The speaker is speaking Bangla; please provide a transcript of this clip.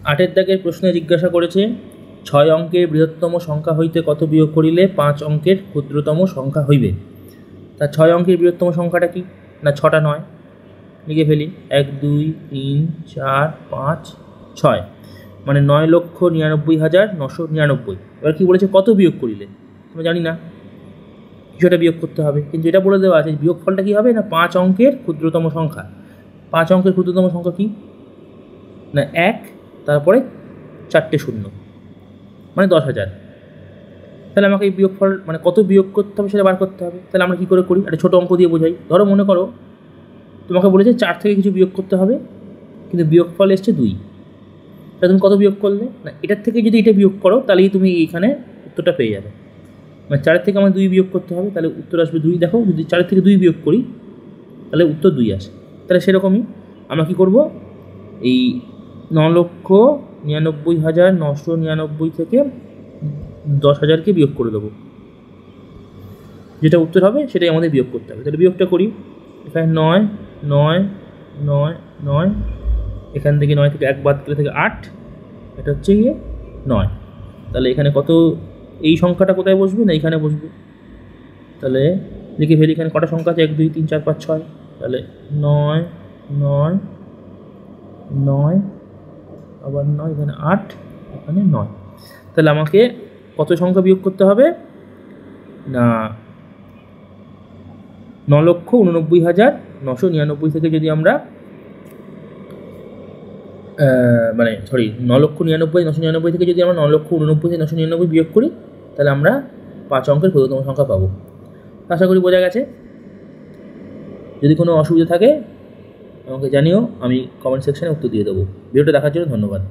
8 দাগের প্রশ্নে জিজ্ঞাসা করেছে 6 অঙ্কের বৃহত্তম সংখ্যা হইতে কত বিয়োগ করিলে 5 অঙ্কের ক্ষুদ্রতম সংখ্যা হইবে। তা 6 অঙ্কের বৃহত্তম সংখ্যাটা কি না 6টা নয়, লিখে ফেলি 1 2 3 4 5 6, মানে 9,99,999। এবার কি বলেছে কত বিয়োগ করিলে, আমরা জানি না, কিছুটা বিয়োগ করতে হবে, কিন্তু এটা বলে দেওয়া আছে বিয়োগফলটা কী হবে না 5 অঙ্কের ক্ষুদ্রতম সংখ্যা। 5 অঙ্কের ক্ষুদ্রতম সংখ্যা কি না 1, তারপরে 4টে শূন্য, মানে 10,000। তাহলে আমাকে এই বিয়োগফল মানে কত বিয়োগ করতে হবে সেটা বার করতে হবে। তাহলে আমরা কী করে করি, একটা ছোটো অঙ্ক দিয়ে বোঝাই। ধরো মনে করো তোমাকে বলেছে 4 থেকে কিছু বিয়োগ করতে হবে, কিন্তু বিয়োগফল এসছে 2। তাহলে তুমি কত বিয়োগ করলে না এটার থেকে যদি এটা বিয়োগ করো তাহলেই তুমি এইখানে উত্তরটা পেয়ে যাবে। মানে 4 থেকে আমার 2 বিয়োগ করতে হবে, তাহলে উত্তর আসবে 2। দেখো যদি 4 থেকে 2 বিয়োগ করি তাহলে উত্তর 2 আসে। তাহলে সেরকমই আমরা কী করব, এই 9,99,999 থেকে 10,000কে বিয়োগ করে দেবো, যেটা উত্তর হবে সেটাই আমাদের বিয়োগ করতে হবে। তাহলে বিয়োগটা করি, এখানে 9 9 9 9, এখান থেকে 9 থেকে 1 বাদ গেলে থেকে 8, এটা হচ্ছে গিয়ে 9। তাহলে এখানে কত, এই সংখ্যাটা কোথায় বসবে না এখানে বসবে। তাহলে লিখে ফেলি, এখানে কটা সংখ্যা আছে 1 2 3 4 5 6, তাহলে 9 9 9, আবার 9, এখানে 8, এখানে 9। তাহলে আমাকে কত সংখ্যা বিয়োগ করতে হবে না 9,89,999 থেকে যদি আমরা মানে 9,99,999 থেকে যদি আমরা 9,89,999 বিয়োগ করি তাহলে আমরা 5 অঙ্কের ক্ষুদ্রতম সংখ্যা পাবো। আশা করি বোঝা গেছে। যদি কোনো অসুবিধা থাকে আমাকে জানিও, আমি কমেন্ট সেকশানে উত্তর দিয়ে দেবো। ভিডিওটা দেখার জন্য ধন্যবাদ।